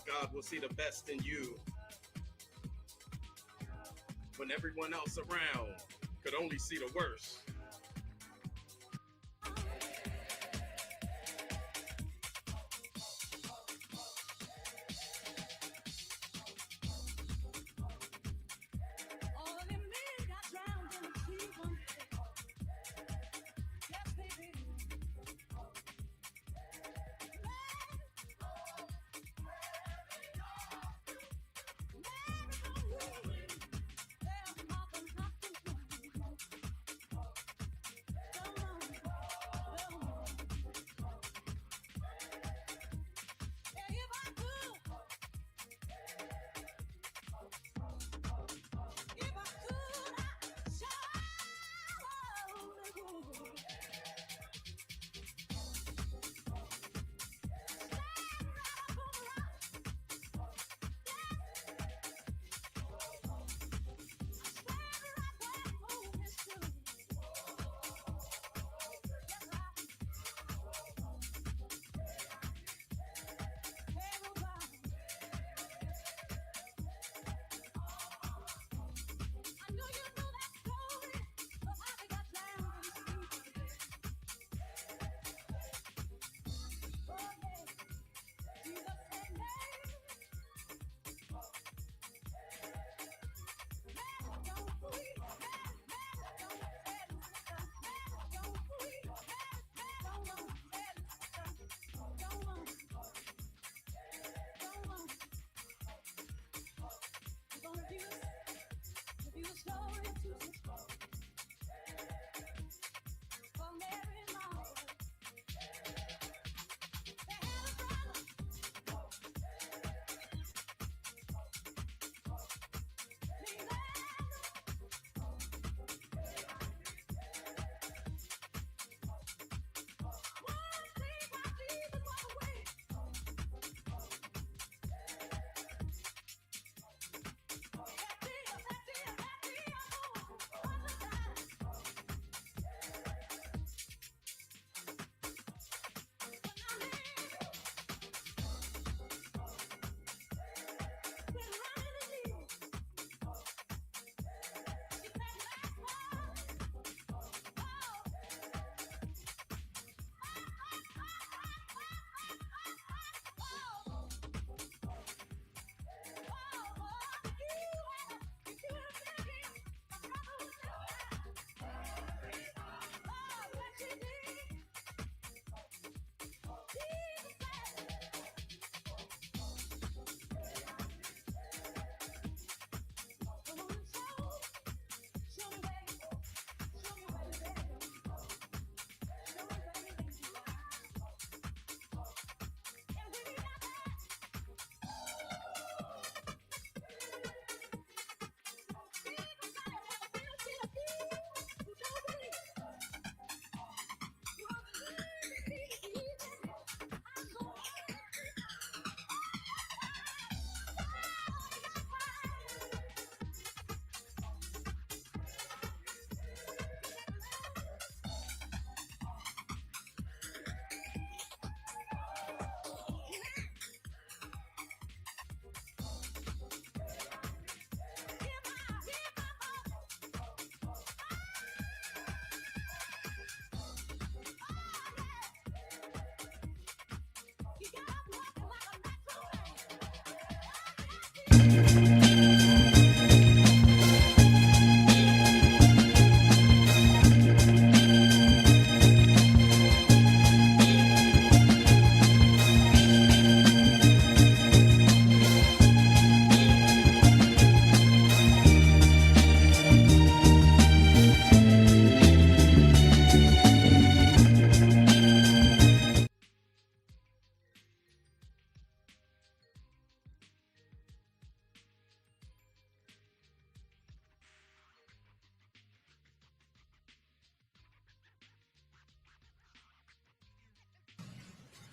God will see the best in you when everyone else around could only see the worst.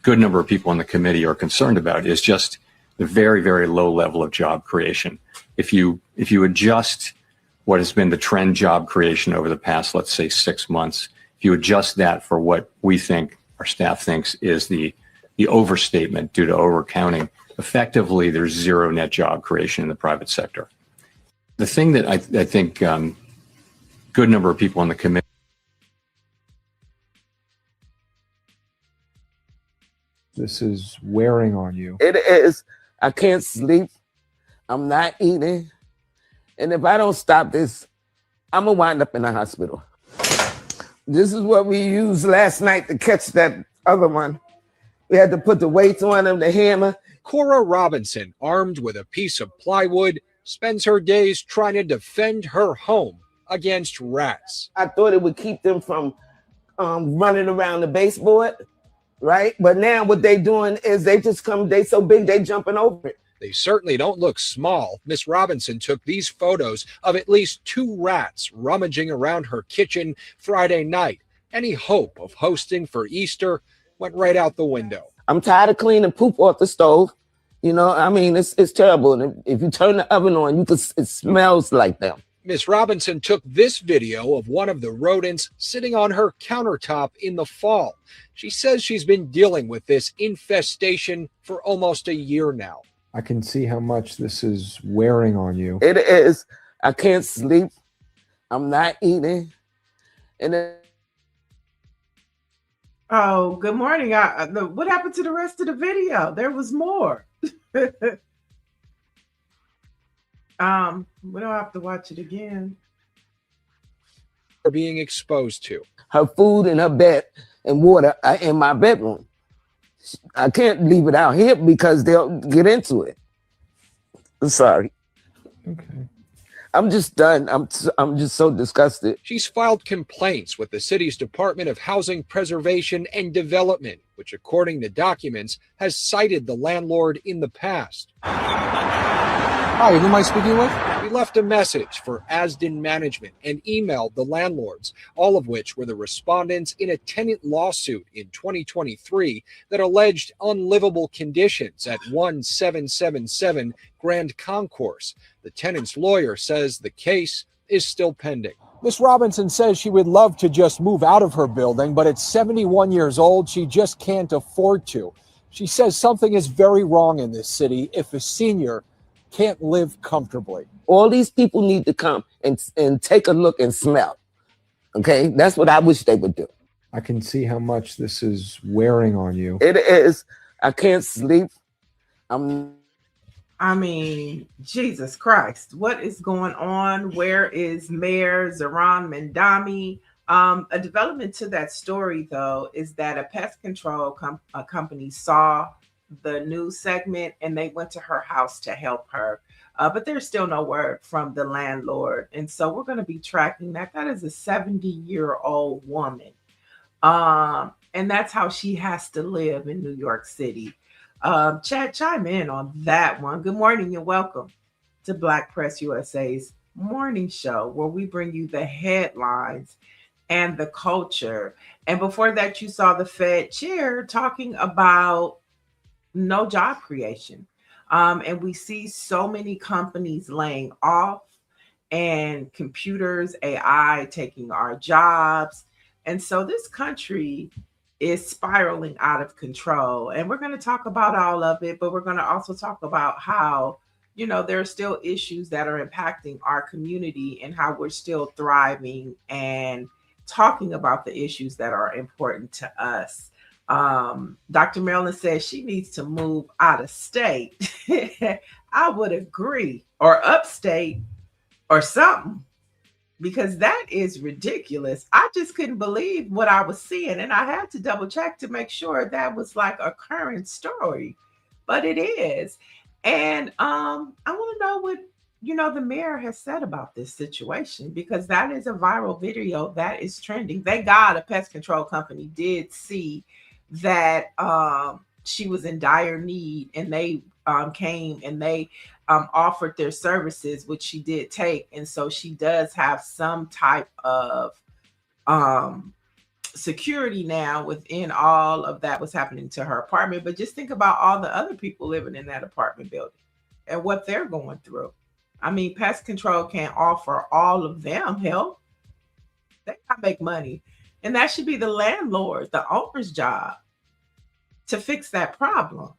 good number of people on the committee are concerned about is just the very, very low level of job creation. If you adjust what has been the trend job creation over the past, let's say, 6 months, if you adjust that for what we think, our staff thinks, is the overstatement due to overcounting, effectively there's zero net job creation in the private sector. The thing that I think good number of people on the committee. This is wearing on you. It is. I can't sleep. I'm not eating. And if I don't stop this, I'm going to wind up in the hospital. This is what we used last night to catch that other one. We had to put the weights on him, the hammer. Cora Robinson, armed with a piece of plywood, spends her days trying to defend her home against rats. I thought it would keep them from running around the baseboard, right? But now what they doing is they just come, they so big, they jumping over it. They certainly don't look small. Miss Robinson took these photos of at least 2 rats rummaging around her kitchen Friday night. Any hope of hosting for Easter went right out the window. I'm tired of cleaning poop off the stove. You know, I mean, it's terrible. And if you turn the oven on, it smells like them. Miss Robinson took this video of one of the rodents sitting on her countertop in the fall. She says she's been dealing with this infestation for almost a year now. I can see how much this is wearing on you. It is. I can't sleep. I'm not eating. And oh, good morning. What happened to the rest of the video? There was more. We don't have to watch it again. Are being exposed to her food and her bed and water are in my bedroom. I can't leave it out here because they'll get into it. I'm sorry. Okay. I'm just done. I'm just so disgusted. She's filed complaints with the city's Department of Housing Preservation and Development, which according to documents has cited the landlord in the past. Hi, who am I speaking with? We left a message for Aston Management and emailed the landlords, all of which were the respondents in a tenant lawsuit in 2023 that alleged unlivable conditions at 1777 Grand Concourse. The tenant's lawyer says the case is still pending. Miss Robinson says she would love to just move out of her building, but at 71 years old, she just can't afford to. She says something is very wrong in this city if a senior can't live comfortably. All these people need to come and take a look and smell. Okay, that's what I wish they would do. I can see how much this is wearing on you. It is. I can't sleep. I mean, Jesus Christ, what is going on? Where is Mayor Zohran Mamdani? A development to that story, though, is that a pest control company saw the news segment and they went to her house to help her. But there's still no word from the landlord. And so we're going to be tracking that. That is a 70-year-old woman. And that's how she has to live in New York City. Chad, chime in on that one. Good morning and welcome to Black Press USA's morning show, where we bring you the headlines and the culture. And before that, you saw the Fed chair talking about no job creation. And we see so many companies laying off and computers, AI taking our jobs. And so this country is spiraling out of control. And we're going to talk about all of it, but we're going to also talk about how, you know, there are still issues that are impacting our community and how we're still thriving and talking about the issues that are important to us. Dr. Marilyn says she needs to move out of state. I would agree, or upstate or something, because that is ridiculous. I just couldn't believe what I was seeing, and I had to double check to make sure that was like a current story, but it is. And I want to know what, you know, the mayor has said about this situation, because that is a viral video that is trending. Thank God a pest control company did see that she was in dire need, and they came and they offered their services, which she did take. And so she does have some type of security now within all of that was happening to her apartment. But just think about all the other people living in that apartment building and what they're going through. I mean, pest control can't offer all of them help. They gotta make money. And that should be the landlord, the owner's job to fix that problem.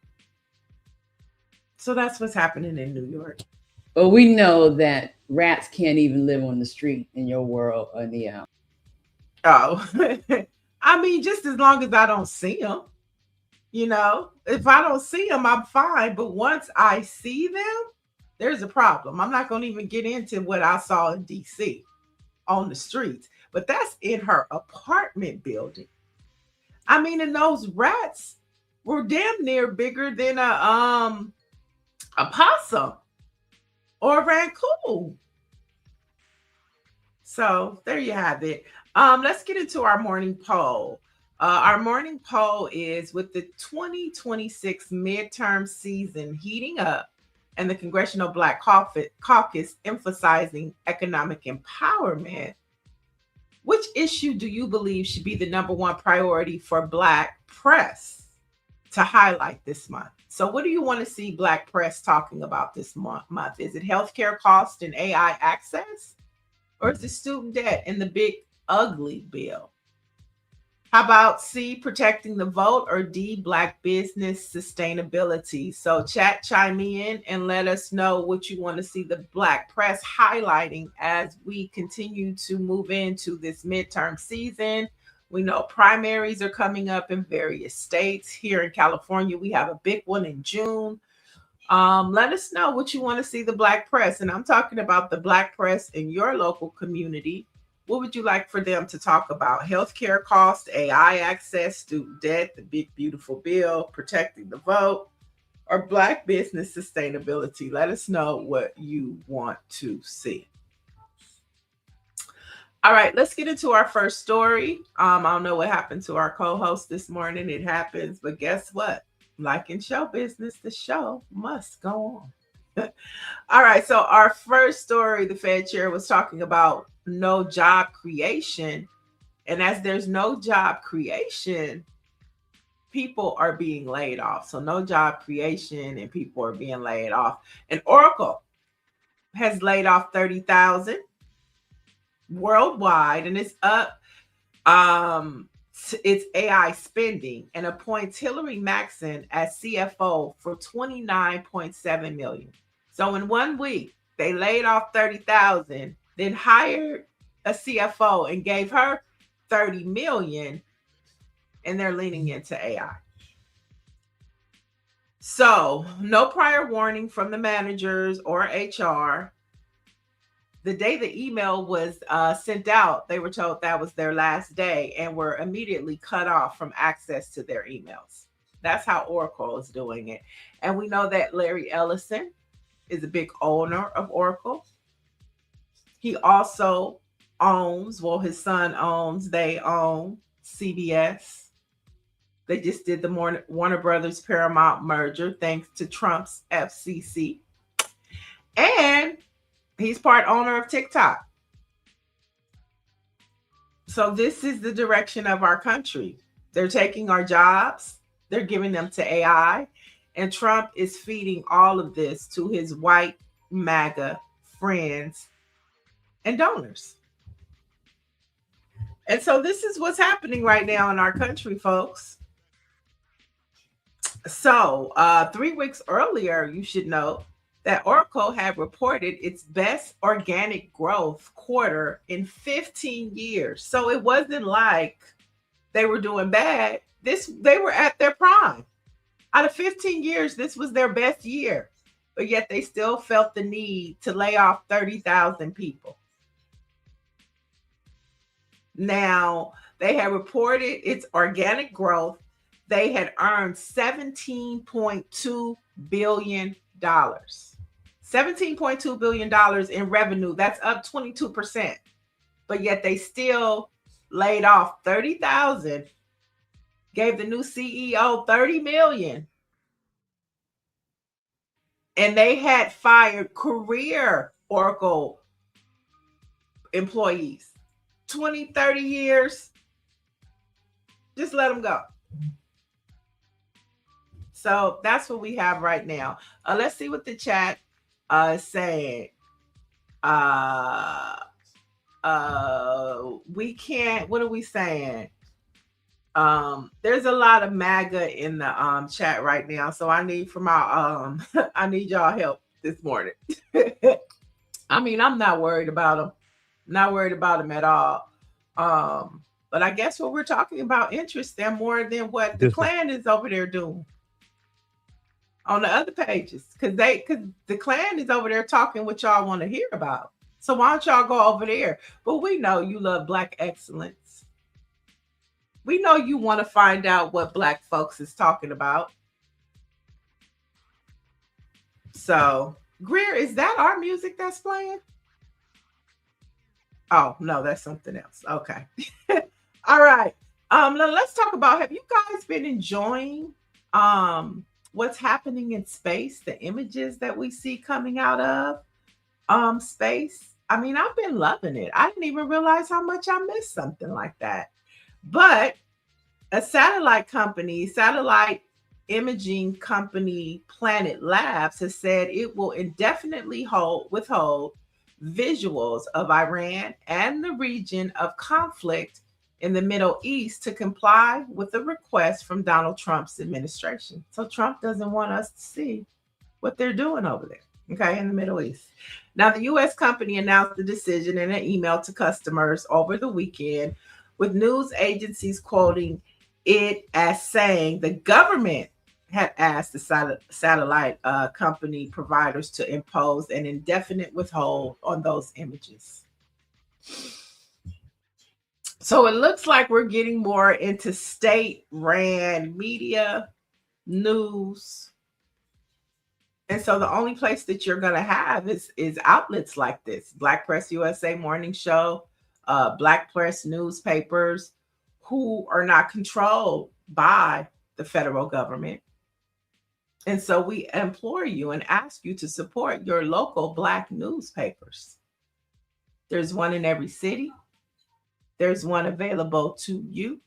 So that's what's happening in New York. But we know that rats can't even live on the street in your world or the Oh, I mean, just as long as I don't see them, you know, if I don't see them, I'm fine. But once I see them, there's a problem. I'm not going to even get into what I saw in DC on the streets, but that's in her apartment building. I mean, and those rats were damn near bigger than a possum or a raccoon. So there you have it. Let's get into our morning poll. Our morning poll is, with the 2026 midterm season heating up and the Congressional Black Caucus emphasizing economic empowerment, which issue do you believe should be the #1 priority for Black press to highlight this month? So what do you want to see Black press talking about this month? Is it healthcare cost and AI access? Or is it student debt and the big ugly bill? How about C, protecting the vote, or D, Black business sustainability? So chat, chime in, and let us know what you want to see the Black press highlighting as we continue to move into this midterm season. We know primaries are coming up in various states. Here in California, we have a big one in June. Let us know what you want to see the Black press. And I'm talking about the Black press in your local community. What would you like for them to talk about? Healthcare costs, AI access, student debt, the big beautiful bill, protecting the vote, or Black business sustainability? Let us know what you want to see. All right, let's get into our first story. I don't know what happened to our co-host this morning. It happens, but guess what? Like in show business, the show must go on. All right, so our first story, the Fed chair was talking about no job creation. And as there's no job creation, people are being laid off. So no job creation and people are being laid off. And Oracle has laid off 30,000 worldwide, and it's up its AI spending, and appoints Hillary Maxson as CFO for $29.7 million. So in 1 week, they laid off 30,000, then hired a CFO and gave her 30 million, and they're leaning into AI. So no prior warning from the managers or HR. The day the email was sent out, they were told that was their last day and were immediately cut off from access to their emails. That's how Oracle is doing it. And we know that Larry Ellison is a big owner of Oracle. He also owns, well, his son owns, they own CBS. They just did the Warner Brothers Paramount merger thanks to Trump's FCC. And he's part owner of TikTok. So this is the direction of our country. They're taking our jobs, they're giving them to AI, and Trump is feeding all of this to his white MAGA friends and donors. And so this is what's happening right now in our country, folks. So 3 weeks earlier, you should know that Oracle had reported its best organic growth quarter in 15 years. So it wasn't like they were doing bad. They were at their prime. Out of 15 years, this was their best year. But yet they still felt the need to lay off 30,000 people. Now, they had reported its organic growth. They had earned $17.2 billion. $17.2 billion in revenue. That's up 22%. But yet they still laid off 30,000, gave the new CEO 30 million. And they had fired career Oracle employees. 20, 30 years. Just let them go. So that's what we have right now. Let's see what the chat is saying. We can't, what are we saying? There's a lot of MAGA in the chat right now, so I need from our I need y'all help this morning. I mean, I'm not worried about them. Not worried about them at all. But I guess what we're talking about interests them more than what the Klan is over there doing on the other pages, because the Klan is over there talking what y'all want to hear about. So why don't y'all go over there? But we know you love Black excellence. We know you want to find out what Black folks is talking about. So, Greer, is that our music that's playing? Oh, no, that's something else. Okay. All right. Now let's talk about, have you guys been enjoying what's happening in space, the images that we see coming out of space? I mean, I've been loving it. I didn't even realize how much I missed something like that. But a satellite imaging company, Planet Labs, has said it will indefinitely withhold visuals of Iran and the region of conflict in the Middle East to comply with a request from Donald Trump's administration. So Trump doesn't want us to see what they're doing over there, okay, in the Middle East. Now, the U.S. company announced the decision in an email to customers over the weekend, with news agencies quoting it as saying the government had asked the satellite company providers to impose an indefinite withhold on those images. So it looks like we're getting more into state-ran media, news. And so the only place that you're going to have is outlets like this: Black Press USA Morning Show, Black Press newspapers, who are not controlled by the federal government. And so we implore you and ask you to support your local Black newspapers. There's one in every city. There's one available to you.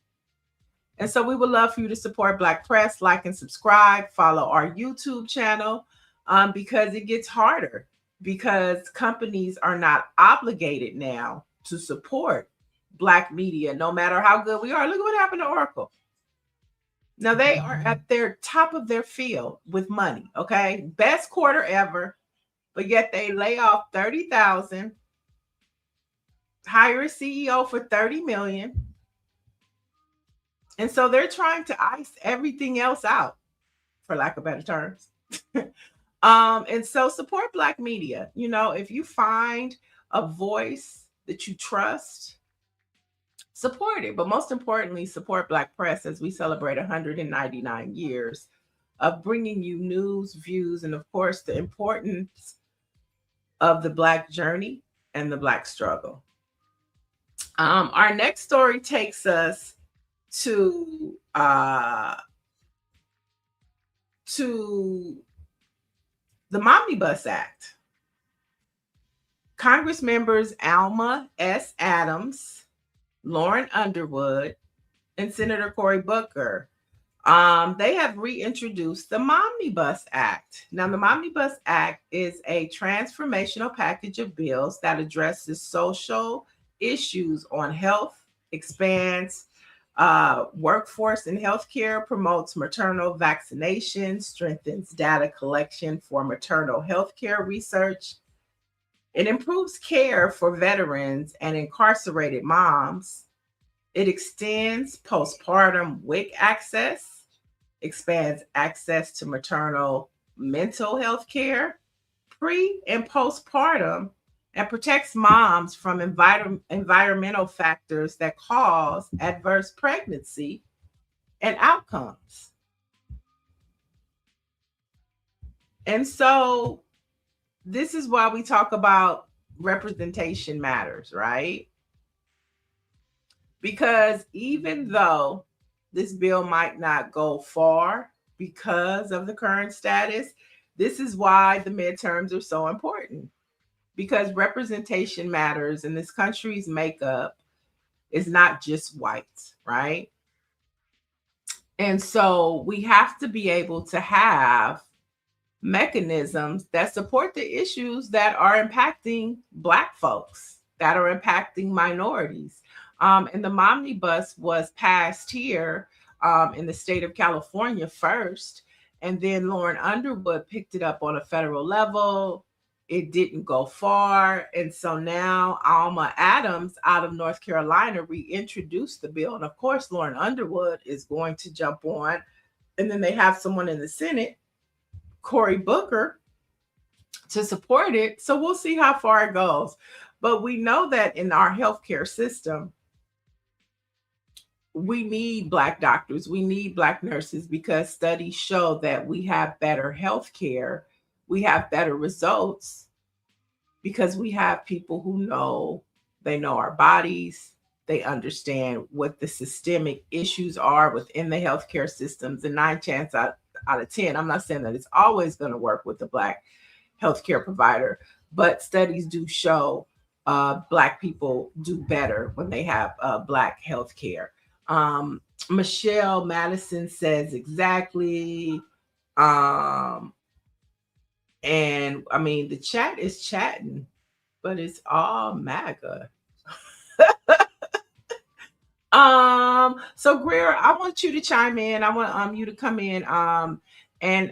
And so we would love for you to support Black Press, like and subscribe, follow our YouTube channel, because it gets harder, because companies are not obligated now to support Black media, no matter how good we are. Look at what happened to Oracle. Now they are at their top of their field with money, okay? Best quarter ever, but yet they lay off 30,000, hire a CEO for 30 million. And so they're trying to ice everything else out, for lack of better terms. And so support Black media. You know, if you find a voice that you trust, support it. But most importantly, support Black Press as we celebrate 199 years of bringing you news, views, and of course, the importance of the Black journey and the Black struggle. Our next story takes us to the Momnibus Act. Congress members Alma S. Adams, Lauren Underwood, and Senator Cory Booker, they have reintroduced the Momnibus Act. Now, the Momnibus Act is a transformational package of bills that addresses social issues on health, expands workforce and healthcare, promotes maternal vaccination, strengthens data collection for maternal healthcare research. It improves care for veterans and incarcerated moms. It extends postpartum WIC access, expands access to maternal mental health care, pre and postpartum, and protects moms from environmental factors that cause adverse pregnancy and outcomes. And so this is why we talk about representation matters, right? Because even though this bill might not go far because of the current status, this is why the midterms are so important. Because representation matters, and this country's makeup is not just white, right? And so we have to be able to have mechanisms that support the issues that are impacting Black folks, that are impacting minorities. And the Momnibus was passed here in the state of California first. And then Lauren Underwood picked it up on a federal level. It didn't go far. And so now Alma Adams out of North Carolina reintroduced the bill. And of course, Lauren Underwood is going to jump on. And then they have someone in the Senate, Cory Booker, to support it. So we'll see how far it goes. But we know that in our healthcare system, we need Black doctors, we need Black nurses, because studies show that we have better healthcare, we have better results, because we have people who know, they know our bodies, they understand what the systemic issues are within the healthcare systems. And 9 times out of 10, I'm not saying that it's always going to work with the Black healthcare provider, but studies do show Black people do better when they have Black healthcare. Michelle Madison says exactly. And I mean, the chat is chatting, but it's all MAGA. So Greer, I want you to chime in. I want you to come in and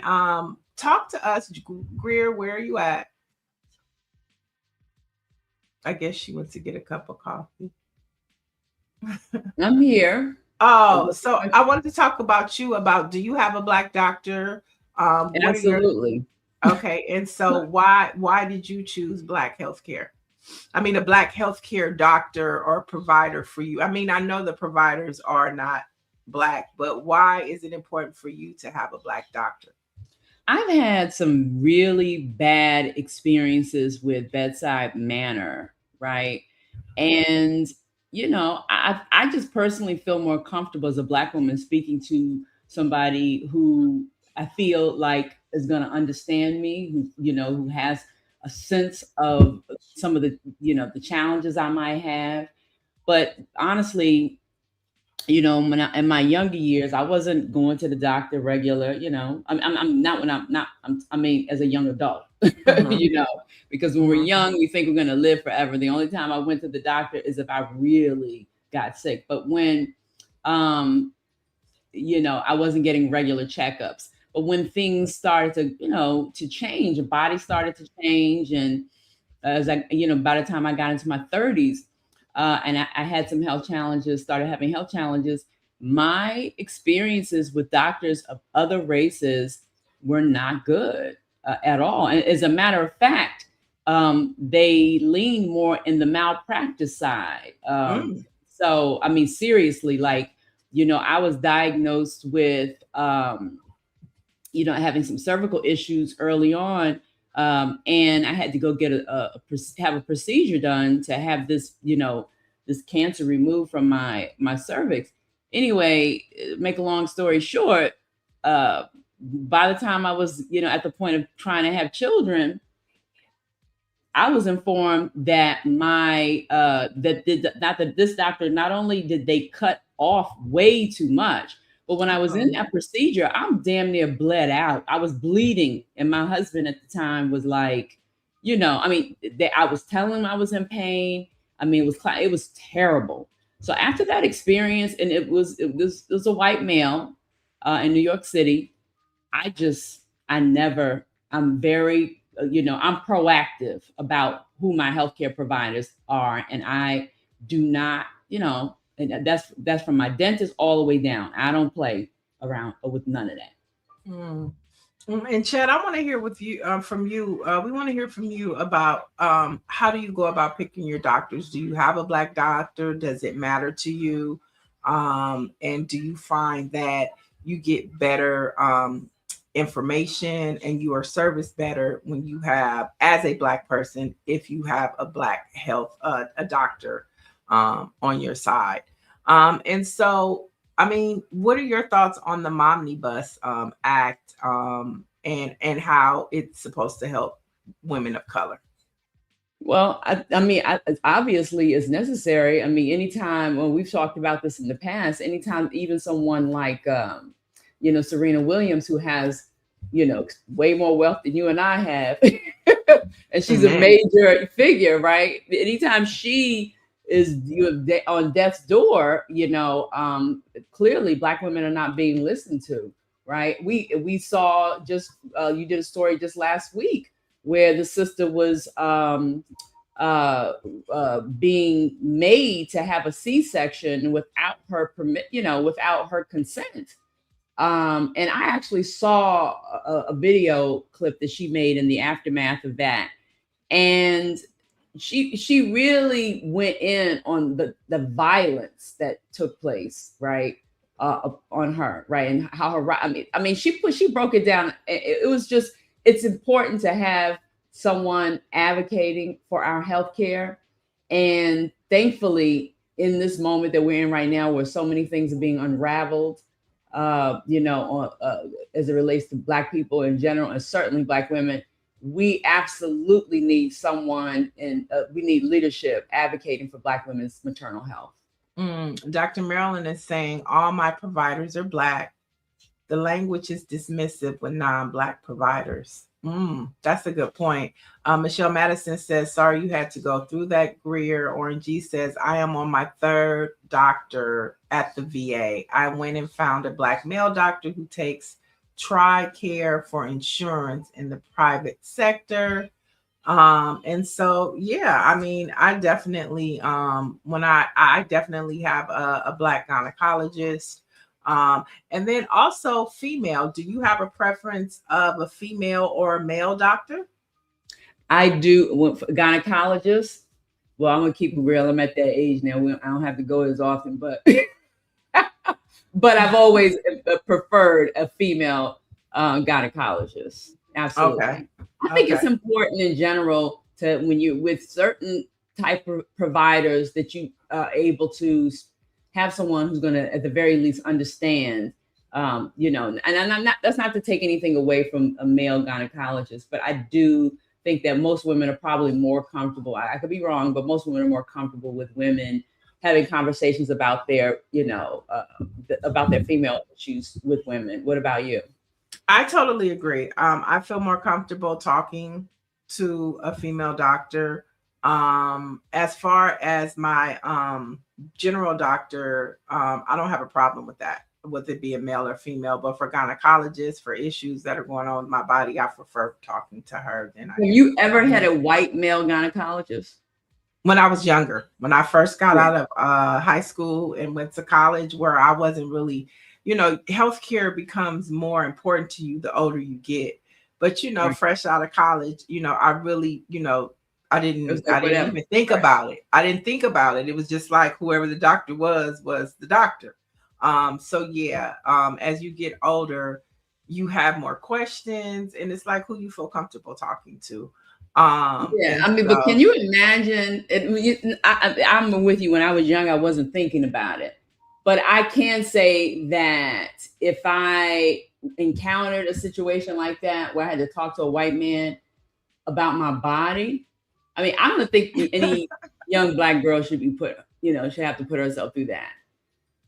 talk to us. Greer, where are you at? I guess she went to get a cup of coffee. I'm here. Oh, so I wanted to talk about you. Do you have a Black doctor? Absolutely. Okay, and so why did you choose Black healthcare? I mean, a Black healthcare doctor or provider for you. I mean, I know the providers are not Black, but why is it important for you to have a Black doctor? I've had some really bad experiences with bedside manner, right? And, you know, I just personally feel more comfortable as a Black woman speaking to somebody who I feel like is going to understand me, who has a sense of some of the, the challenges I might have. But honestly, in my younger years, I wasn't going to the doctor regular, I mean, as a young adult, because when we're young, we think we're going to live forever. The only time I went to the doctor is if I really got sick. But when, I wasn't getting regular checkups. But when things started to change, the body started to change. And as by the time I got into my 30s, and I had some started having health challenges, my experiences with doctors of other races were not good at all. And as a matter of fact, they lean more in the malpractice side. So, I mean, seriously, I was diagnosed with, having some cervical issues early on. And I had to go get have a procedure done to have this, this cancer removed from my cervix. Anyway, make a long story short, by the time I was, at the point of trying to have children, I was informed that this doctor, not only did they cut off way too much, but when I was in that procedure, I'm damn near bled out. I was bleeding. And my husband at the time was like, I was telling him I was in pain. I mean, it was terrible. So after that experience, and it was a white male in New York City, I'm very, I'm proactive about who my healthcare providers are. And I do not, and that's from my dentist all the way down. I don't play around with none of that. And Chad, I want to hear from you. We want to hear from you about how do you go about picking your doctors? Do you have a Black doctor? Does it matter to you? And do you find that you get better information and you are serviced better when you have, as a Black person, if you have a Black a doctor on your side? And so, I mean, what are your thoughts on the Momnibus Act and how it's supposed to help women of color? Well, I mean, obviously it's necessary. I mean, anytime, when we've talked about this in the past, anytime even someone like, Serena Williams, who has, way more wealth than you and I have, and she's a major figure, right? Anytime she on death's door, clearly Black women are not being listened to, right? We saw you did a story just last week where the sister was being made to have a C-section without her permit, without her consent. And I actually saw a video clip that she made in the aftermath of that. And she really went in on the violence that took place, right, on her, right, and how her. I mean, she broke it down. It was just, it's important to have someone advocating for our healthcare, and thankfully, in this moment that we're in right now, where so many things are being unraveled, as it relates to Black people in general, and certainly Black women. We absolutely need someone, and we need leadership advocating for Black women's maternal health. Dr. Marilyn is saying all my providers are Black. The language is dismissive with non-Black providers. That's a good point. Michelle Madison says, sorry you had to go through that, Greer. Orange G says, I am on my third doctor at the VA. I went and found a Black male doctor who takes TRICARE for insurance in the private sector. And so, yeah, I mean, I definitely, I definitely have a Black gynecologist. And then also female, do you have a preference of a female or a male doctor? I do. Gynecologist. Well, I'm going to keep it real. I'm at that age now. I don't have to go as often, but but I've always preferred a female gynecologist. Absolutely. Okay. I think it's important in general to, when you with certain type of providers, that you are able to have someone who's going to, at the very least, understand, and I'm not, that's not to take anything away from a male gynecologist, but I do think that most women are probably more comfortable. I could be wrong, but most women are more comfortable with women having conversations about their, about their female issues with women. What about you? I totally agree. I feel more comfortable talking to a female doctor. As far as my general doctor, I don't have a problem with that, with it being male or female. But for gynecologists, for issues that are going on with my body, I prefer talking to her. Have you ever had a white male gynecologist? When I was younger, when I first got out of high school and went to college, where I wasn't really, healthcare becomes more important to you the older you get. But, fresh out of college, I really, I didn't even think about it. I didn't think about it. It was just like whoever the doctor was the doctor. So yeah, as you get older, you have more questions, and it's like who you feel comfortable talking to. But can you imagine it? I'm with you. When I was young, I wasn't thinking about it, but I can say that if I encountered a situation like that where I had to talk to a white man about my body, I mean, I don't think any young Black girl should be should have to put herself through that.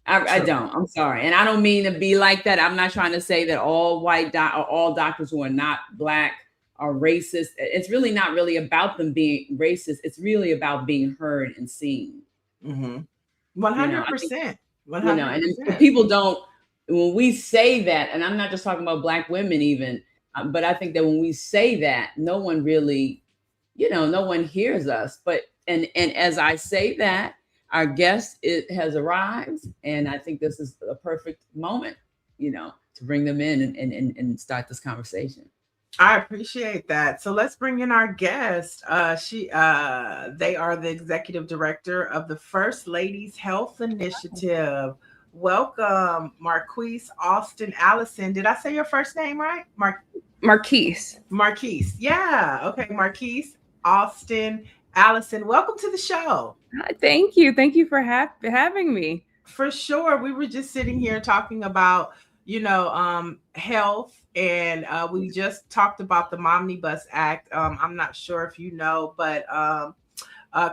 I don't. I'm sorry, and I don't mean to be like that. I'm not trying to say that all all doctors who are not Black are racist. It's really not really about them being racist. It's really about being heard and seen. 100%. 100%. And people don't, when we say that, and I'm not just talking about Black women even, but I think that when we say that, no one really, no one hears us. But, and as I say that, our guest has arrived, and I think this is a perfect moment, to bring them in and start this conversation. I appreciate that. So let's bring in our guest. They are the executive director of the First Ladies Health Initiative. Welcome, Marquise ALSTON-ALLISON. Did I say your first name right? Marquise. Marquise. Yeah. Okay. Marquise ALSTON-ALLISON. Welcome to the show. Thank you. Thank you for having me. For sure. We were just sitting here talking about, health, and we just talked about the Momnibus Act. I'm not sure if you know, but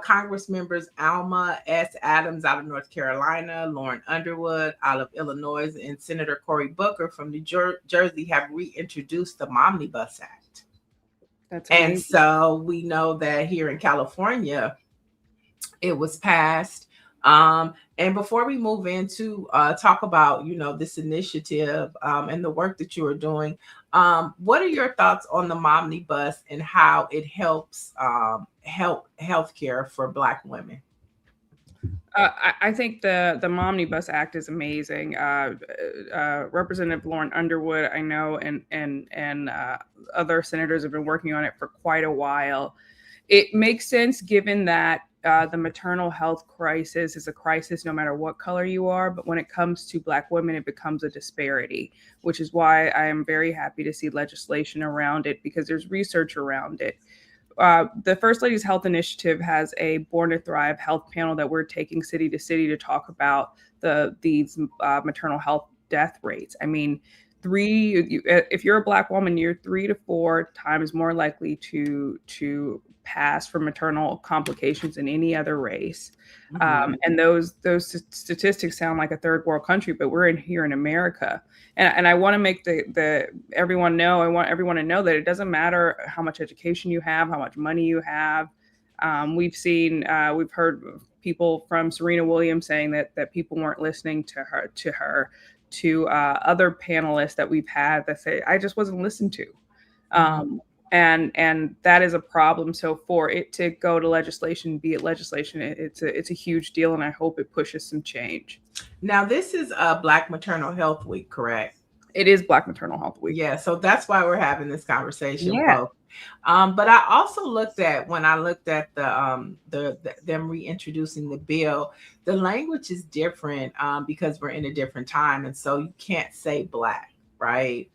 Congress members Alma S. Adams out of North Carolina, Lauren Underwood out of Illinois, and Senator Cory Booker from New Jersey have reintroduced the Momnibus Act. That's amazing. And so we know that here in California, it was passed. And before we move into talk about, this initiative and the work that you are doing, what are your thoughts on the Momnibus and how it helps help healthcare for Black women? I think the Momnibus Act is amazing. Representative Lauren Underwood, I know, and other senators have been working on it for quite a while. It makes sense given that the maternal health crisis is a crisis no matter what color you are. But when it comes to Black women, it becomes a disparity, which is why I am very happy to see legislation around it, because there's research around it. The First Lady's Health Initiative has a Born to Thrive health panel that we're taking city to city to talk about these maternal health death rates. I mean, if you're a Black woman, you're 3 to 4 times more likely to pass from maternal complications than any other race. And those statistics sound like a third world country, but we're here in America. And I want to make everyone know. I want everyone to know that it doesn't matter how much education you have, how much money you have. We've heard people from Serena Williams saying that people weren't listening to her, to other panelists that we've had that say, I just wasn't listened to. And that is a problem. So for it to go to legislation, it's a huge deal, and I hope it pushes some change. Now, this is Black Maternal Health Week, correct? It is Black Maternal Health Week. Yeah, so that's why we're having this conversation. Yeah. Folks. But I also looked at them reintroducing the bill, the language is different because we're in a different time, and so you can't say Black, right?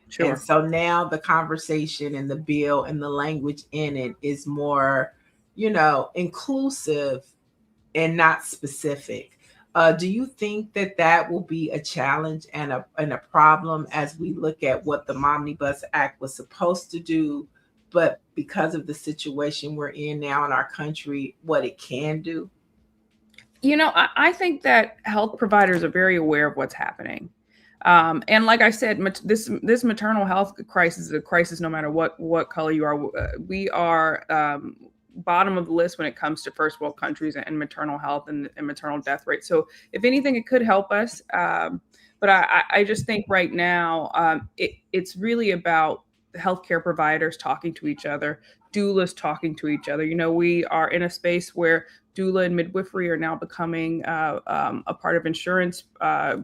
Sure. And so now the conversation and the bill and the language in it is more, inclusive and not specific. Do you think that will be a challenge and a problem as we look at what the Momnibus Act was supposed to do, but because of the situation we're in now in our country, what it can do? I think that health providers are very aware of what's happening. And like I said, this maternal health crisis is a crisis no matter what color you are. We are bottom of the list when it comes to first world countries and maternal health and maternal death rate. So if anything, it could help us. But I just think right now it's really about healthcare providers talking to each other, doulas talking to each other. We are in a space where doula and midwifery are now becoming a part of insurance,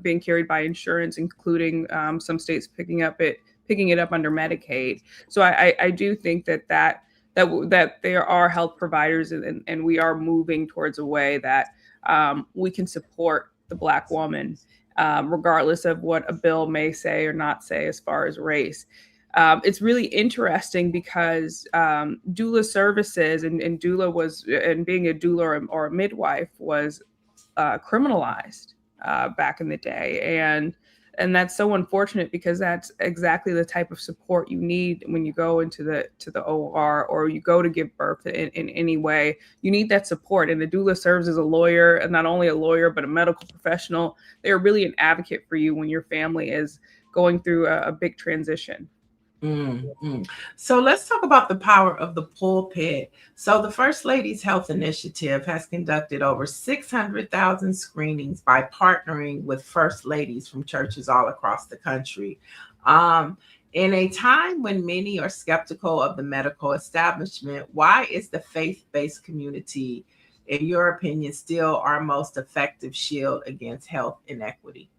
being carried by insurance, including some states picking it up under Medicaid. So I do think that there are health providers and we are moving towards a way that we can support the Black woman, regardless of what a bill may say or not say as far as race. It's really interesting because doula services and being a doula or a midwife was criminalized back in the day, and that's so unfortunate because that's exactly the type of support you need when you go into the OR or you go to give birth in any way. You need that support, and the doula serves as a lawyer, and not only a lawyer but a medical professional. They are really an advocate for you when your family is going through a big transition. So let's talk about the power of the pulpit. So the First Lady's Health Initiative has conducted over 600,000 screenings by partnering with First Ladies from churches all across the country. In a time when many are skeptical of the medical establishment, why is the faith-based community, in your opinion, still our most effective shield against health inequity?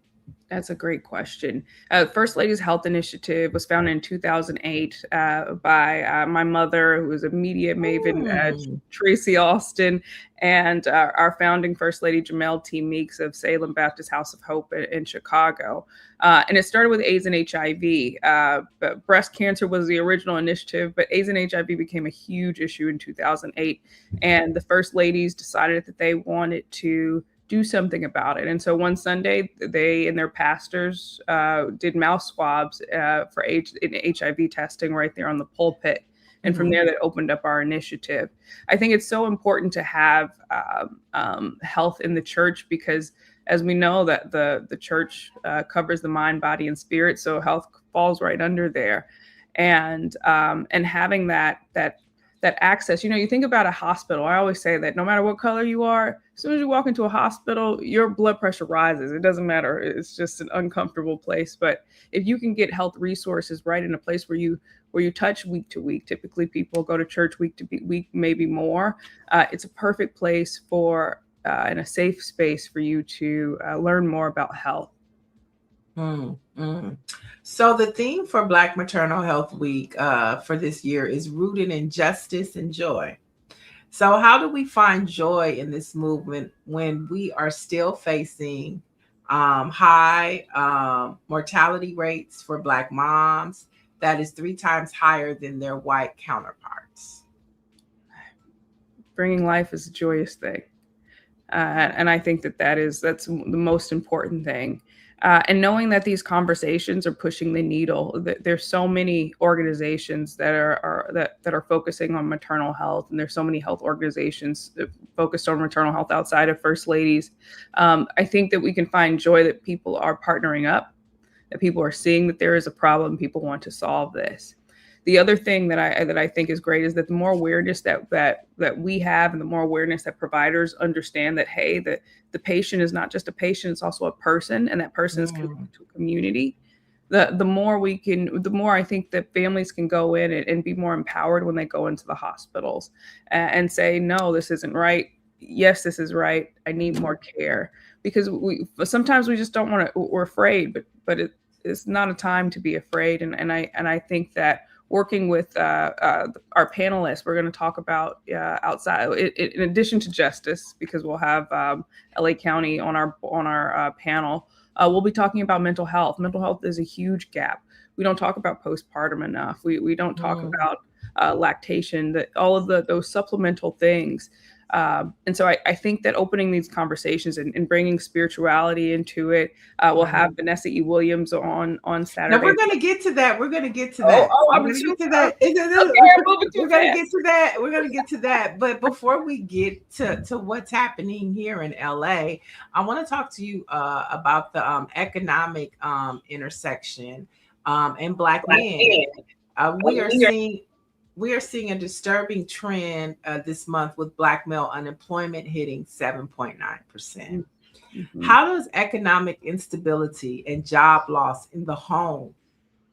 That's a great question. First Lady's Health Initiative was founded in 2008 by my mother, who was a media maven, Tracy Alston, and our founding First Lady, Jamel T. Meeks of Salem Baptist House of Hope in Chicago. And it started with AIDS and HIV. But breast cancer was the original initiative, but AIDS and HIV became a huge issue in 2008. And the First Ladies decided that they wanted to do something about it. And so one Sunday, they and their pastors did mouth swabs for HIV testing right there on the pulpit. And from there, that opened up our initiative. I think it's so important to have health in the church because, as we know, that the church covers the mind, body, and spirit. So health falls right under there. And having that access. You think about a hospital. I always say that no matter what color you are, as soon as you walk into a hospital, your blood pressure rises. It doesn't matter. It's just an uncomfortable place. But if you can get health resources right in a place where you touch week to week, typically people go to church week to week, maybe more. It's a perfect place for and a safe space for you to learn more about health. So the theme for Black Maternal Health Week for this year is rooted in justice and joy. So how do we find joy in this movement when we are still facing high mortality rates for Black moms that is 3 times higher than their white counterparts? Bringing life is a joyous thing. And I think that's the most important thing. And knowing that these conversations are pushing the needle. There's so many organizations that are focusing on maternal health, and there's so many health organizations that focused on maternal health outside of First Ladies. I think that we can find joy that people are partnering up, that people are seeing that there is a problem, people want to solve this. The other thing that I think is great is that the more awareness that we have, and the more awareness that providers understand that, hey, the patient is not just a patient, it's also a person, and that person is connected to a community. The more I think that families can go in and be more empowered when they go into the hospitals and say, no, this isn't right. Yes, this is right. I need more care. Because sometimes we just don't want to, we're afraid, but it's not a time to be afraid. And I think that working with our panelists, we're going to talk about outside, in addition to justice, because we'll have LA County on our panel. We'll be talking about mental health. Mental health is a huge gap. We don't talk about postpartum enough. We don't talk about lactation, that all of those supplemental things. And so I think that opening these conversations and bringing spirituality into it, we'll have Vanessa E. Williams on Saturday. Now we're going to get to that. We're going to get to that. I'm going to get to that. We're going to get to that. We're going to get to that. But before we get to what's happening here in LA, I want to talk to you about the economic intersection and Black men. We are seeing a disturbing trend this month with Black male unemployment hitting 7.9%. Mm-hmm. How does economic instability and job loss in the home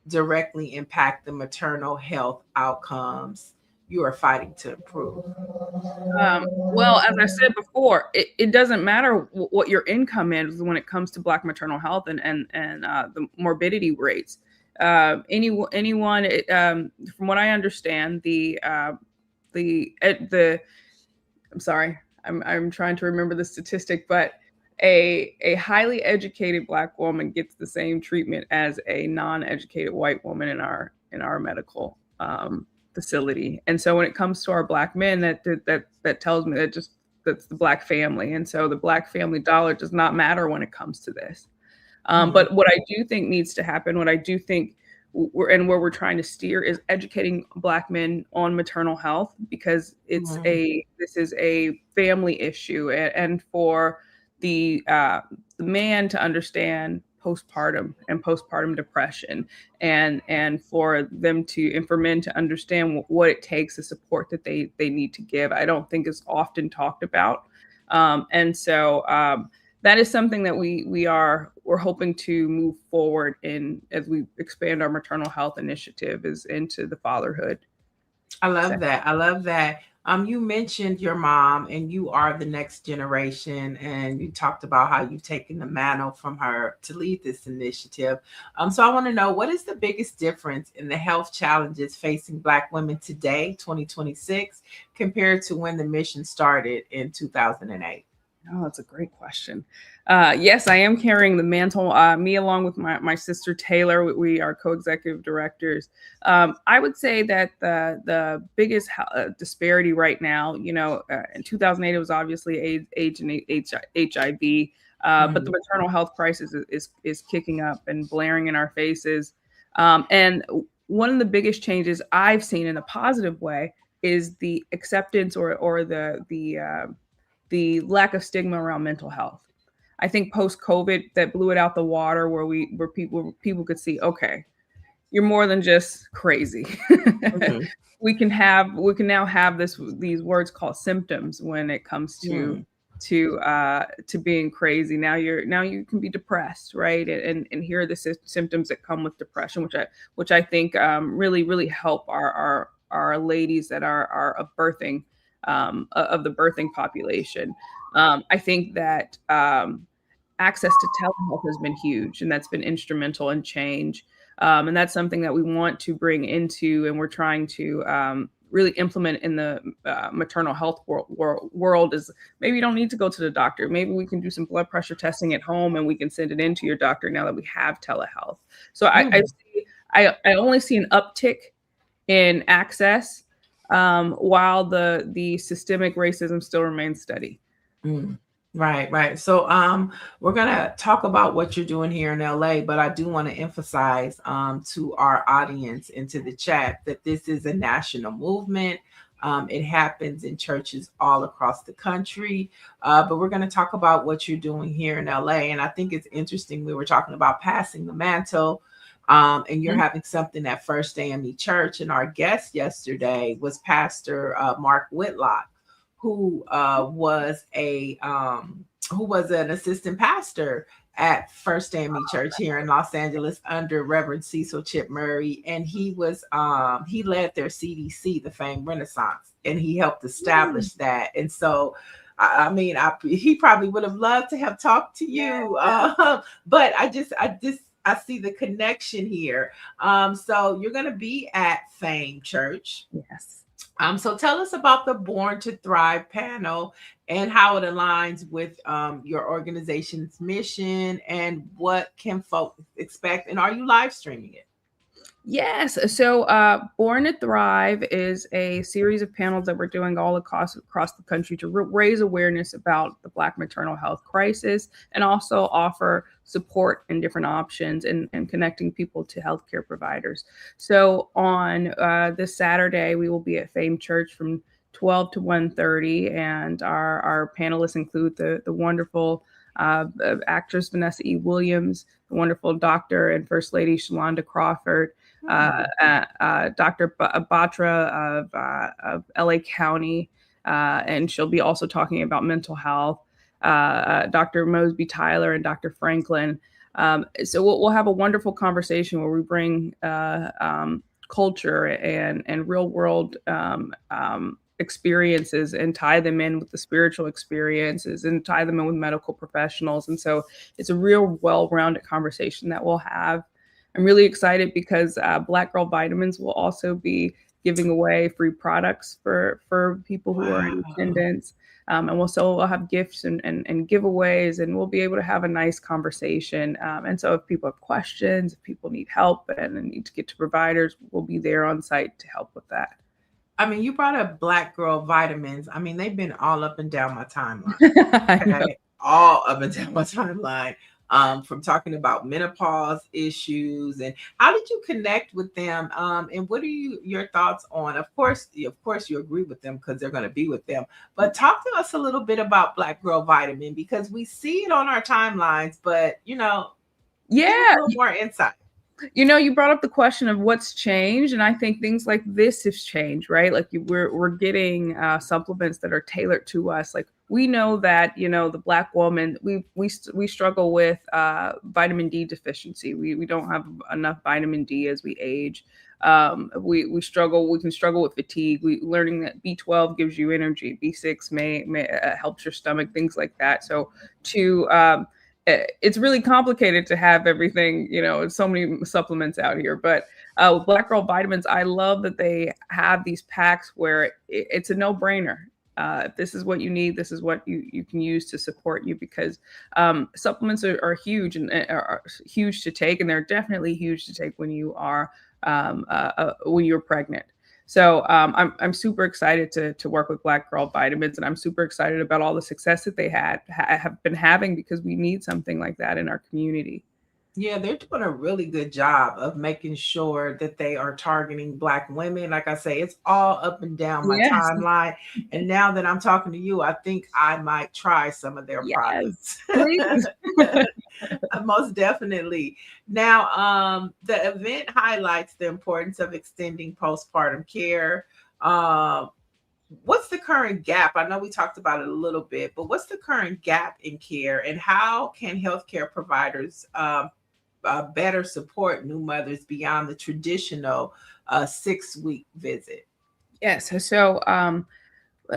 directly impact the maternal health outcomes you are fighting to improve? Well, as I said before, it doesn't matter what your income is when it comes to Black maternal health and the morbidity rates. Anyone, from what I understand, I'm sorry, I'm trying to remember the statistic, but a highly educated Black woman gets the same treatment as a non-educated white woman in our medical facility. And so when it comes to our Black men, that tells me that's the Black family. And so the Black family dollar does not matter when it comes to this. But what I do think needs to happen, what I do think where we're trying to steer, is educating Black men on maternal health, because this is a family issue, and for the man to understand postpartum depression, and for men to understand what it takes, the support that they need to give. I don't think is often talked about, and so. That is something that we're hoping to move forward in as we expand our maternal health initiative is into the fatherhood. I love that. You mentioned your mom, and you are the next generation, and you talked about how you've taken the mantle from her to lead this initiative. So I want to know, what is the biggest difference in the health challenges facing Black women today, 2026, compared to when the mission started in 2008? Oh, that's a great question. Yes, I am carrying the mantle. Me, along with my sister Taylor, we are co-executive directors. I would say that the biggest disparity right now, in 2008, it was obviously AIDS and HIV, but the maternal health crisis is kicking up and blaring in our faces. And one of the biggest changes I've seen in a positive way is the acceptance or the lack of stigma around mental health. I think post-COVID, that blew it out the water, where people could see, okay, you're more than just crazy. Mhm. We can now have these words called symptoms when it comes to being crazy. Now you can be depressed, right? And here are the symptoms that come with depression, which I think really help our ladies that are of birthing of the birthing population. I think that access to telehealth has been huge, and that's been instrumental in change. And that's something that we want to bring into, and we're trying to really implement in the maternal health world. Is maybe you don't need to go to the doctor. Maybe we can do some blood pressure testing at home, and we can send it into your doctor now that we have telehealth. So I only see an uptick in access, while the systemic racism still remains steady. Right. So we're gonna talk about what you're doing here in LA, but I do want to emphasize to our audience and to the chat that this is a national movement. It happens in churches all across the country, but we're going to talk about what you're doing here in LA. And I think it's interesting. We were talking about passing the mantle, and you're having something at First AME Church. And our guest yesterday was Pastor Mark Whitlock, who was an assistant pastor at First AME Church here in Los Angeles under Reverend Cecil Chip Murray, and he was he led their CDC, the famed Renaissance, and he helped establish that. And so, I mean, he probably would have loved to have talked to you, but I see the connection here. So you're going to be at Fame Church. Yes. So tell us about the Born to Thrive panel and how it aligns with your organization's mission, and what can folks expect, and are you live streaming it? Yes. So Born to Thrive is a series of panels that we're doing all across the country to raise awareness about the Black maternal health crisis, and also offer support and different options and connecting people to healthcare providers. So on this Saturday, we will be at Fame Church from 12 to 1:30, and our panelists include the wonderful actress Vanessa E. Williams, the wonderful Dr. and First Lady Shalonda Crawford, Dr. Batra of LA County, and she'll be also talking about mental health, Dr. Mosby Tyler and Dr. Franklin. So we'll have a wonderful conversation where we bring culture and real world experiences and tie them in with the spiritual experiences and tie them in with medical professionals. And so it's a real well-rounded conversation that we'll have. I'm really excited because Black Girl Vitamins will also be giving away free products for people who are in attendance. And we'll have gifts and giveaways, and we'll be able to have a nice conversation. And so if people have questions, if people need help and need to get to providers, we'll be there on site to help with that. I mean, you brought up Black Girl Vitamins. I mean, they've been all up and down my timeline. Okay? All up and down my timeline. From talking about menopause issues, and how did you connect with them? And what are your thoughts on? Of course, you agree with them because they're going to be with them. But talk to us a little bit about Black Girl Vitamin, because we see it on our timelines, but give us a little more insight. You brought up the question of what's changed, and I think things like this has changed, right? Like we're getting supplements that are tailored to us. Like we know that the Black woman, we struggle with vitamin D deficiency. We don't have enough vitamin D as we age. We can struggle with fatigue. Learning that B12 gives you energy, B6 may helps your stomach, things like that. So it's really complicated to have everything, so many supplements out here. But with Black Girl Vitamins, I love that they have these packs where it's a no-brainer. If this is what you need, this is what you can use to support you, because supplements are huge and are huge to take, and they're definitely huge to take when you are when you're pregnant. So I'm super excited to work with Black Girl Vitamins, and I'm super excited about all the success that they have been having, because we need something like that in our community. Yeah, they're doing a really good job of making sure that they are targeting Black women. Like I say, it's all up and down my Yes. timeline. And now that I'm talking to you, I think I might try some of their products. Please. Most definitely. Now, the event highlights the importance of extending postpartum care. What's the current gap? I know we talked about it a little bit, but what's the current gap in care, and how can healthcare providers better support new mothers beyond the traditional 6-week visit? Yes. So,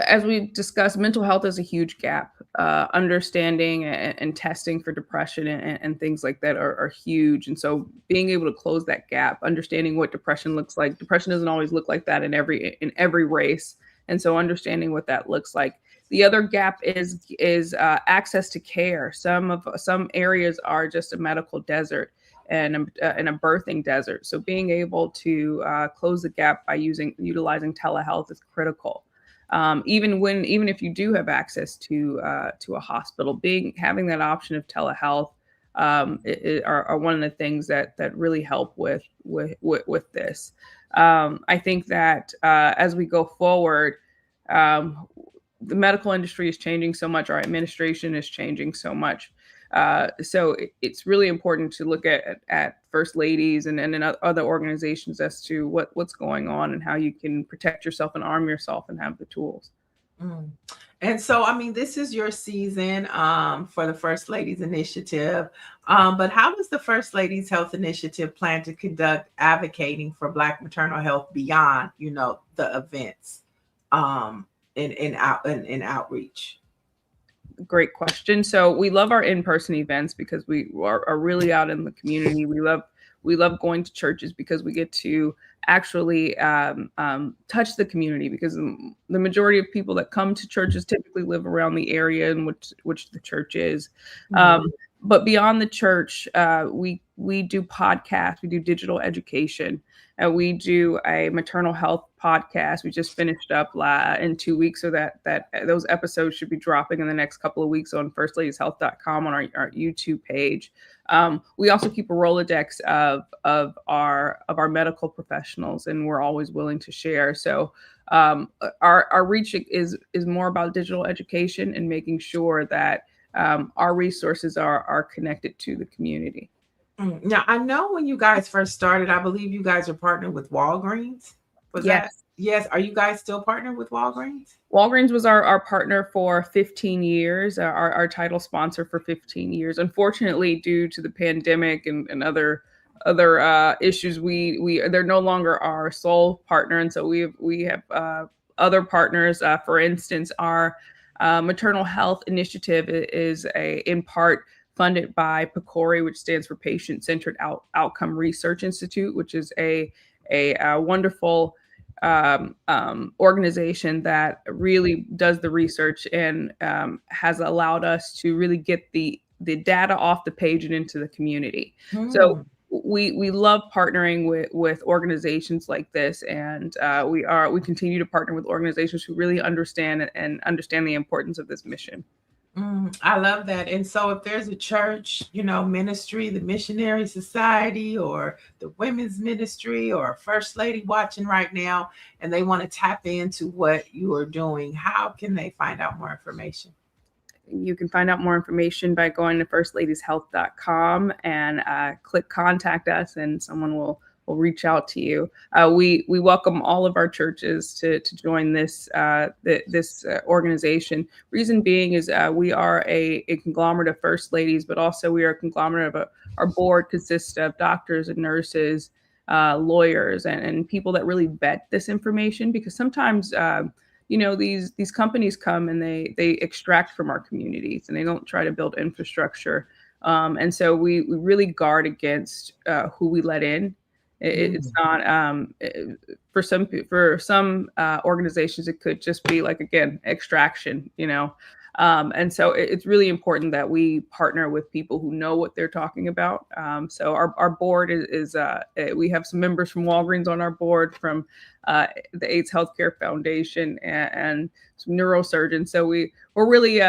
as we discussed, mental health is a huge gap. Understanding and testing for depression and things like that are huge. And so being able to close that gap, understanding what depression looks like. Depression doesn't always look like that in every race. And so understanding what that looks like. The other gap is access to care. Some areas are just a medical desert and a birthing desert. So being able to close the gap by utilizing telehealth is critical. Even if you do have access to a hospital, having that option of telehealth are one of the things that really help with this. I think that as we go forward, the medical industry is changing so much. Our administration is changing so much. So it's really important to look at first ladies and other organizations as to what's going on and how you can protect yourself and arm yourself and have the tools. Mm. And so, I mean, this is your season for the First Ladies Initiative. But how does the First Ladies Health Initiative plan to conduct advocating for Black maternal health beyond, the events in outreach? Great question. So we love our in-person events because we are really out in the community. We love going to churches because we get to actually touch the community, because the majority of people that come to churches typically live around the area in which the church is. Mm-hmm. But beyond the church, we do podcasts, we do digital education, we do a maternal health podcast. We just finished up in 2 weeks, so that those episodes should be dropping in the next couple of weeks on firstladieshealth.com on our YouTube page. We also keep a Rolodex of our medical professionals, and we're always willing to share. So our reach is more about digital education and making sure that our resources are connected to the community. Now, I know when you guys first started, I believe you guys are partnered with Walgreens. Yes. Are you guys still partnered with Walgreens? Walgreens was our partner for 15 years, our title sponsor for 15 years. Unfortunately, due to the pandemic and other issues, they're no longer our sole partner, and so we have other partners. For instance, our maternal health initiative is in part funded by PCORI, which stands for Patient Centered Outcome Research Institute, which is a wonderful organization that really does the research and has allowed us to really get the data off the page and into the community. So we love partnering with organizations like this, and we continue to partner with organizations who really understand the importance of this mission. I love that. And so if there's a church, ministry, the Missionary Society or the Women's Ministry or a First Lady watching right now, and they want to tap into what you are doing, how can they find out more information? You can find out more information by going to firstladieshealth.com and click contact us, and someone will reach out to you. We welcome all of our churches to join this organization. Reason being is we are a conglomerate of First Ladies, but also we are a conglomerate of our board consists of doctors and nurses, lawyers, and people that really vet this information, because sometimes these companies come and they extract from our communities and they don't try to build infrastructure. And so we really guard against who we let in. It's not for some organizations, it could just be like, again, extraction, and so it's really important that we partner with people who know what they're talking about. So our board is we have some members from Walgreens on our board, from the AIDS Healthcare Foundation, and some neurosurgeons. So we're really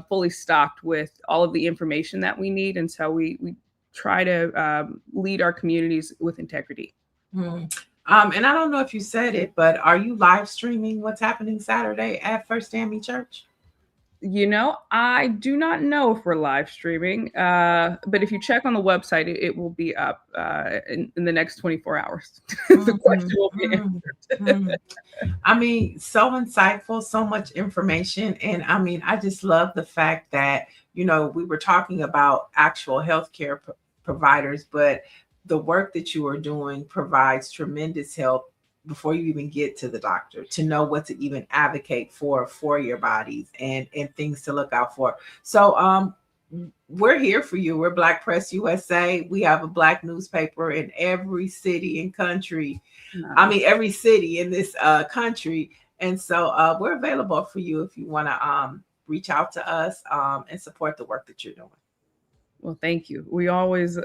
fully stocked with all of the information that we need. And so we try to lead our communities with integrity. And I don't know if you said it, but are you live streaming what's happening Saturday at First Family Church? You know, I do not know if we're live streaming, but if you check on the website, it will be up in the next 24 hours. The question will be answered. I mean, so insightful, so much information. And I mean, I just love the fact that, you know, we were talking about actual healthcare providers, but the work that you are doing provides tremendous help before you even get to the doctor, to know what to even advocate for your bodies and things to look out for. So we're here for you. We're Black Press USA. We have a Black newspaper in every city and country. I mean, every city in this country. And so we're available for you if you want to reach out to us and support the work that you're doing. Well, thank you. We always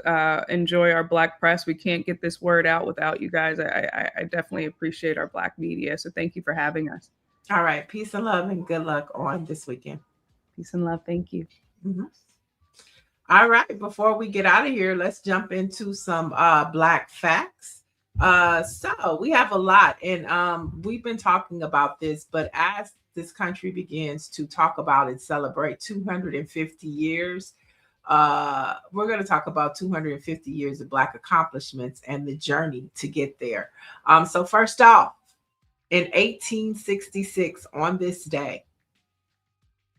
enjoy our Black press. We can't get this word out without you guys. I definitely appreciate our Black media. So thank you for having us. All right. Peace and love and good luck on this weekend. Peace and love. Thank you. All right. Before we get out of here, let's jump into some Black facts. So we have a lot, and we've been talking about this, but as this country begins to talk about and celebrate 250 years, we're going to talk about 250 years of Black accomplishments and the journey to get there. So first off, in 1866, on this day,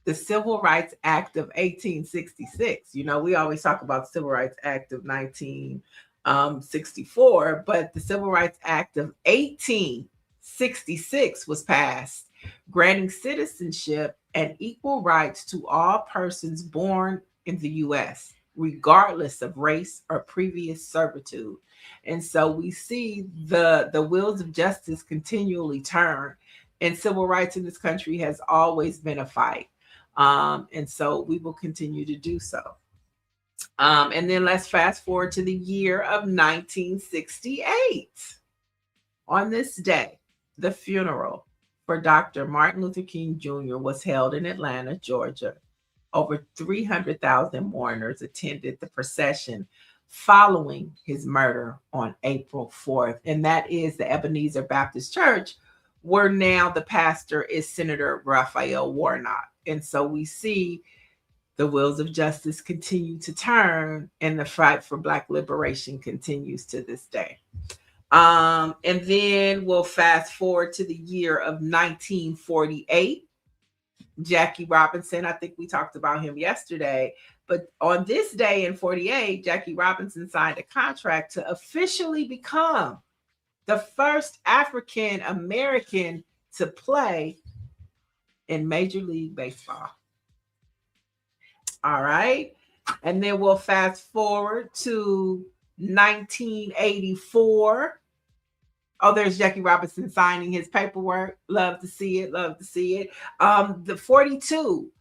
the Civil Rights Act of 1866, you know, we always talk about the Civil Rights Act of 1964, but the Civil Rights Act of 1866 was passed, granting citizenship and equal rights to all persons born in the U.S., regardless of race or previous servitude. And so we see the wheels of justice continually turn, and civil rights in this country has always been a fight. And so we will continue to do so. And then let's fast forward to the year of 1968. On this day, the funeral for Dr. Martin Luther King Jr. was held in Atlanta, Georgia. Over 300,000 mourners attended the procession following his murder on April 4th. And that is the Ebenezer Baptist Church, where now the pastor is Senator Raphael Warnock. And so we see the wheels of justice continue to turn, and the fight for Black liberation continues to this day. And then we'll fast forward to the year of 1948. Jackie Robinson, I think we talked about him yesterday, but on this day in 48, Jackie Robinson signed a contract to officially become the first African American to play in Major League Baseball. All right. And then we'll fast forward to 1984. Oh, there's Jackie Robinson signing his paperwork. Love to see it. Love to see it. The 42,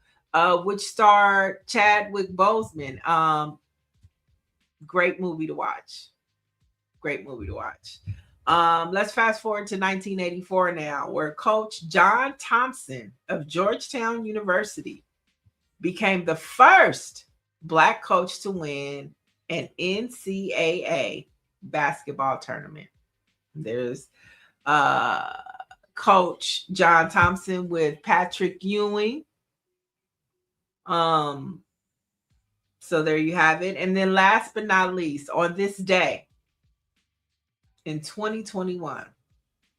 which starred Chadwick Boseman. Great movie to watch. Great movie to watch. Let's fast forward to 1984 now, where Coach John Thompson of Georgetown University became the first Black coach to win an NCAA basketball tournament. There's Coach John Thompson with Patrick Ewing. So there you have it. And then last but not least, on this day in 2021,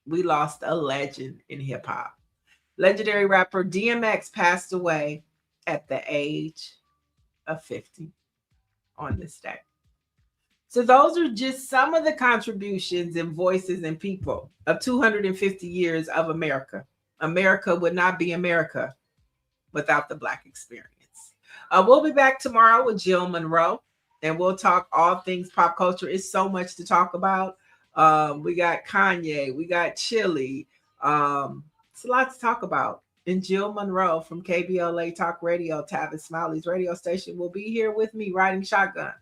we lost a legend in hip hop. Legendary rapper DMX passed away at the age of 50 on this day. So those are just some of the contributions and voices and people of 250 years of America. America would not be America without the Black experience. We'll be back tomorrow with Jill Monroe, and we'll talk all things pop culture. It's so much to talk about. We got Kanye, we got Chili. It's a lot to talk about. And Jill Monroe from KBLA Talk Radio, Tavis Smiley's radio station, will be here with me riding shotgun,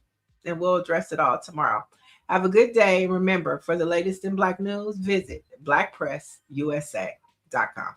and we'll address it all tomorrow. Have a good day. Remember, for the latest in Black news, visit blackpressusa.com.